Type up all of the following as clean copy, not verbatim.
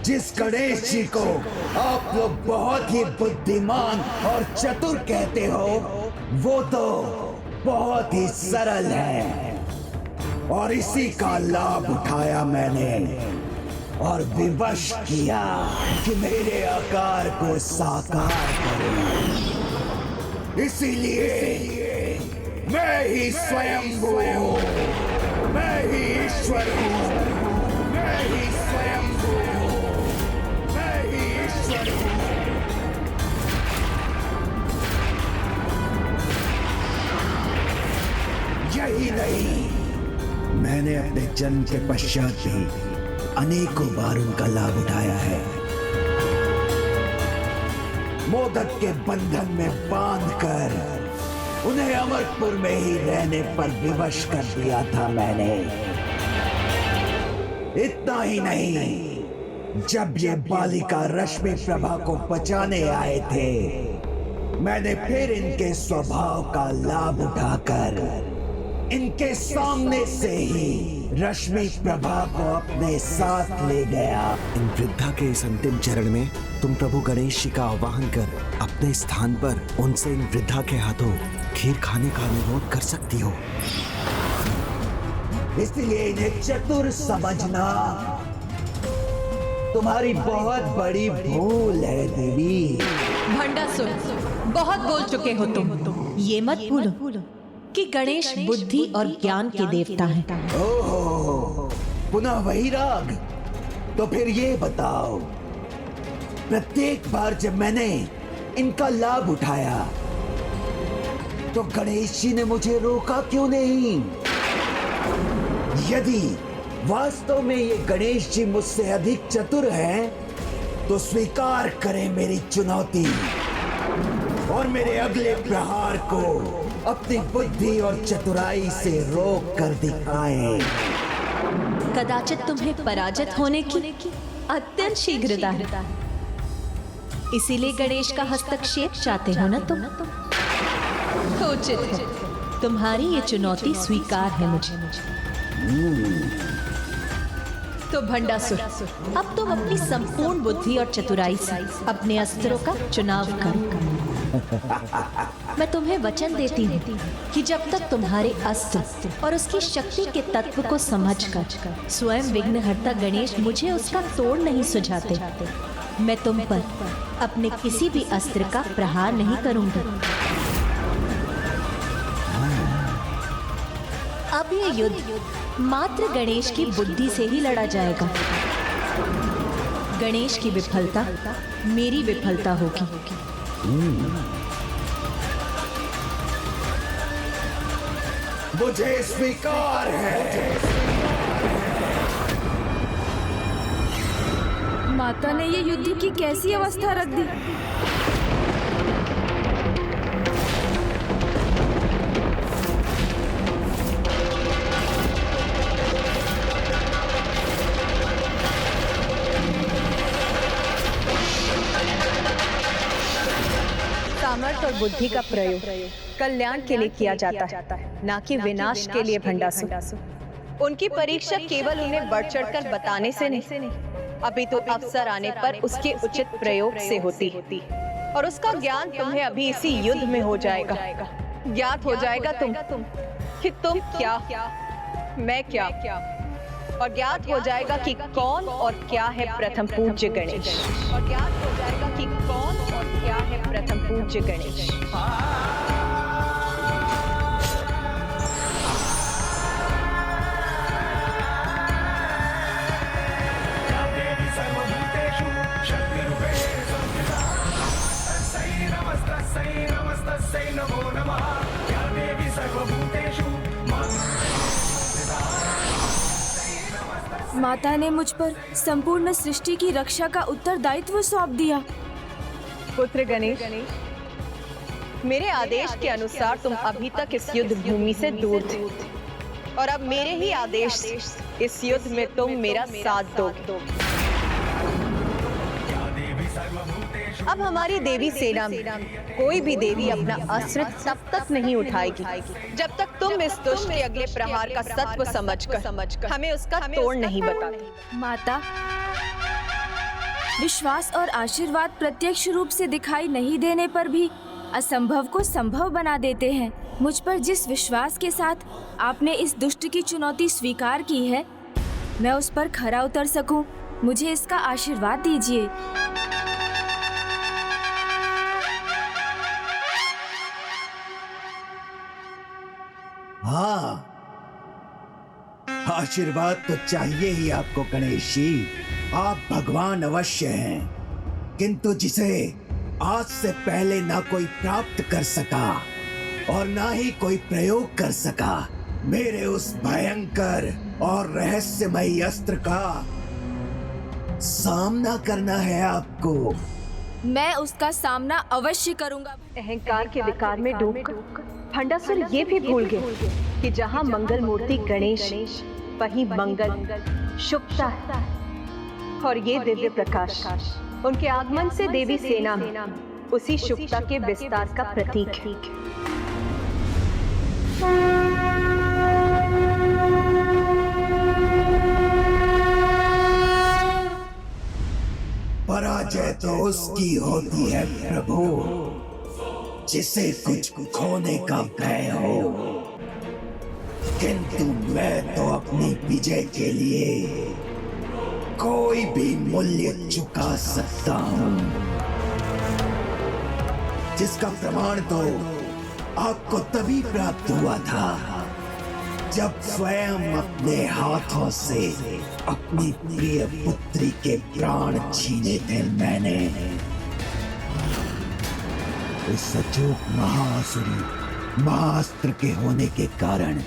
जिस गणेश जी को आप लोग बहुत ही बुद्धिमान और चतुर कहते हो, वो तो बहुत ही सरल है और इसी का लाभ उठाया मैंने और विवश किया कि मेरे आकार को साकार करूं। इसीलिए मैं ही स्वयंभू हूं, मैं ही ईश्वर हूं, मैं ही स्वयंभू हूं, मैं ही ईश्वर हूं। यही नहीं, मैंने अपने जन्म के पश्चात भी अनेकों बार उनका लाभ उठाया है। मोदक के बंधन में बांधकर उन्हें अमरपुर में ही रहने पर विवश कर दिया था मैंने। इतना ही नहीं, जब ये बालिका रश्मि प्रभा को बचाने आए थे, मैंने फिर इनके स्वभाव का लाभ उठाकर इनके सामने से ही रश्मि प्रभा को अपने साथ ले गया। इन वृद्धा के इस अंतिम चरण में तुम प्रभु गणेश जी का आवाहन कर अपने स्थान पर उनसे इन वृद्धा के हाथों खीर खाने का अनुरोध कर सकती हो। इसलिए इन्हें चतुर समझना तुम्हारी बहुत बड़ी भूल है देवी। भंडासुर, बहुत बोल चुके हो तुम। ये मत भूलो कि गणेश बुद्धि और ज्ञान के देवता हैं। ओहो, पुनः वही राग। तो फिर ये बताओ, प्रत्येक बार जब मैंने इनका लाभ उठाया तो गणेश जी ने मुझे रोका क्यों नहीं? यदि वास्तव में ये गणेश जी मुझसे अधिक चतुर हैं, तो स्वीकार करें मेरी चुनौती और मेरे अगले प्रहार को अपनी बुद्धि और चतुराई से रोक कर दिखाएं। कदाचित तुम्हें पराजित होने की अत्यंत शीघ्रता है, इसीलिए गणेश का हस्तक्षेप चाहते हो ना तुम? उचित है, तुम्हारी ये चुनौती स्वीकार है मुझे। तो भंडासुर, अब तुम अपनी संपूर्ण बुद्धि और चतुराई से अपने अस्त्रों का चुनाव करो। मैं तुम्हें वचन देती हूँ कि जब तक तुम्हारे अस्त्र और उसकी शक्ति के तत्व को समझकर स्वयं विघ्नहर्ता गणेश मुझे उसका तोड़ नहीं सुझाते, मैं तुम पर अपने किसी भी अस्त्र का प्रहार नहीं करूंगा। अब ये युद्ध मात्र गणेश की बुद्धि से ही लड़ा जाएगा। गणेश की विफलता मेरी विफलता होगी। मुझे स्वीकार है। माता ने ये युद्ध की कैसी अवस्था रख दी। सामर्थ्य और बुद्धि का प्रयोग कल्याण के लिए किया जाता है, ना कि विनाश के लिए। भंडासुर, उनकी परीक्षा केवल उन्हें बढ़ चढ़कर बताने से नहीं, अभी तो अवसर आने पर उसके उचित प्रयोग से होती और उसका ज्ञान तुम्हें अभी इसी युद्ध में हो जाएगा। ज्ञात हो जाएगा तुम कि तुम क्या, मैं क्या, और ज्ञात हो जाएगा कि कौन और क्या है प्रथम पूज्य गणेश। और ज्ञात हो जाएगा कि कौन और क्या है प्रथम पूज्य गणेश। माता ने मुझ पर संपूर्ण सृष्टि की रक्षा का उत्तरदायित्व सौंप दिया। पुत्र गणेश, मेरे आदेश के अनुसार तुम अभी तक इस युद्ध भूमि से दूर थे और अब मेरे ही आदेश से इस युद्ध में तुम मेरा साथ दोगे। अब हमारी देवी सेना में कोई भी देवी अपना अस्त्र तब तक नहीं उठाएगी जब तक तुम इस दुष्ट के अगले प्रहार का सत्व समझकर हमें उसका तोड़ नहीं बताते। माता, विश्वास और आशीर्वाद प्रत्यक्ष रूप से दिखाई नहीं देने पर भी असंभव को संभव बना देते हैं। मुझ पर जिस विश्वास के साथ आपने इस दुष्ट की चुनौती स्वीकार की है, मैं उस पर खरा उतर सकूं, मुझे इसका आशीर्वाद दीजिए। हाँ, आशीर्वाद तो चाहिए ही आपको गणेश जी। आप भगवान अवश्य हैं, किंतु जिसे आज से पहले ना कोई प्राप्त कर सका और ना ही कोई प्रयोग कर सका, मेरे उस भयंकर और रहस्यमयी अस्त्र का सामना करना है आपको। मैं उसका सामना अवश्य करूंगा। अहंकार के विकार में डूबकर भंडासुर ये भी भूल गए कि जहाँ मंगल मूर्ति गणेश, वहीं मंगल शुभता है। और ये दिव्य प्रकाश उनके आगमन से देवी सेना में उसी शुभता के विस्तार का प्रतीक है। पराजय तो उसकी होती है प्रभु जिसे कुछ खोने का भय हो, किंतु मैं तो अपनी विजय के लिए कोई भी मूल्य चुका सकता हूं, जिसका प्रमाण तो आपको तभी प्राप्त हुआ था जब स्वयं अपने हाथों से अपनी प्रिय पुत्री के प्राण छीने थे मैंने। इस अचूक महासुरी महाअस्त्र के होने के कारण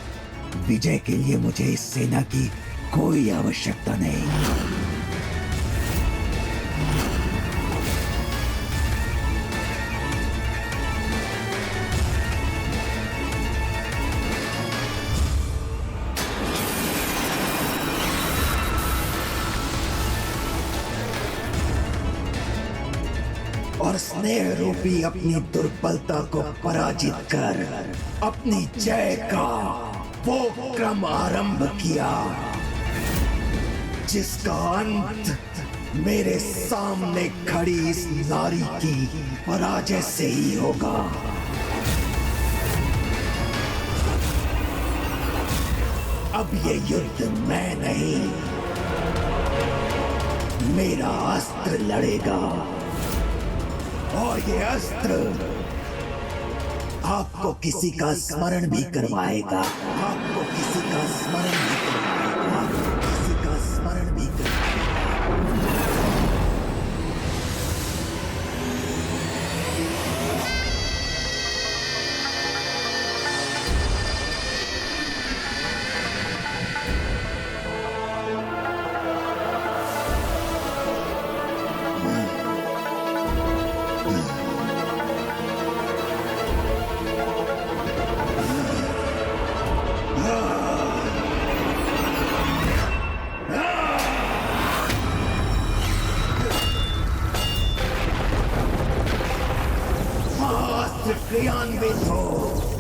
विजय के लिए मुझे इस सेना की कोई आवश्यकता नहीं। और स्नेह रूपी अपनी दुर्बलता को पराजित कर अपनी जय का वो क्रम आरंभ किया जिसका अंत मेरे सामने खड़ी इस नारी की पराजय से ही होगा। अब ये युद्ध मैं नहीं, मेरा अस्त्र लड़ेगा और ये अस्त्र आपको किसी का स्मरण भी करवाएगा, आपको किसी का स्मरण भी करवाएगा, किसी का स्मरण भी करवाएगा। क्रियान्वित हो।